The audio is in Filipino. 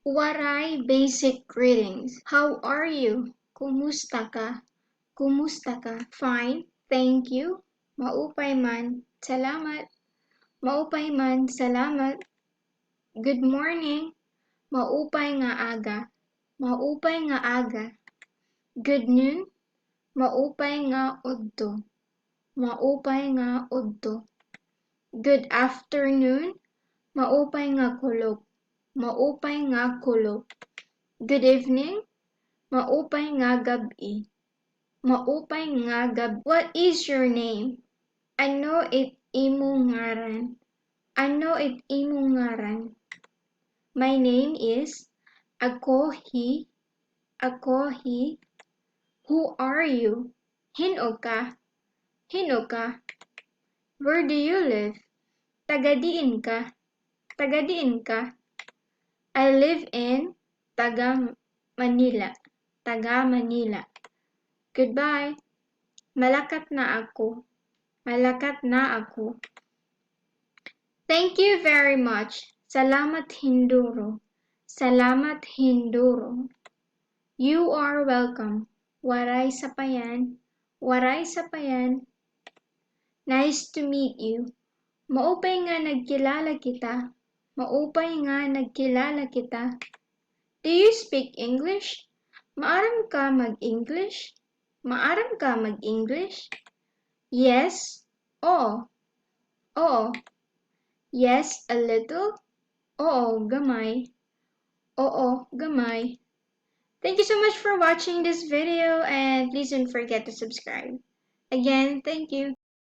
Waray basic greetings. How are you? Kumusta ka? Kumusta ka? Fine, thank you. Maupay man. Salamat. Maupay man. Salamat. Good morning. Maupay nga aga. Maupay nga aga. Good noon. Maupay nga udto. Maupay nga udto. Good afternoon. Maupay nga kulog. Maupay nga kulog. Good evening. Maupay nga gabi. Maupay nga gabi. What is your name? Ano it imong ngaran? Ano it imong ngaran? My name is Ako hi. Ako hi. Who are you? Hino ka? Hino ka? Where do you live? Tagadiin ka? Tagadiin ka? I live in Taga Manila. Taga Manila. Goodbye. Malakat na ako. Malakat na ako. Thank you very much. Salamat Hinduro. Salamat Hinduro. You are welcome. Waray-sapayan. Waray-sapayan. Nice to meet you. Maupay nga nagkilala kita. Maupay nga nagkilala kita. Do you speak English? Maaram ka mag-English? Maaram ka mag-English? Yes. Oo. Oo. Yes, a little. Oo, gamay. Oo, gamay. Thank you so much for watching this video and please don't forget to subscribe. Again, thank you.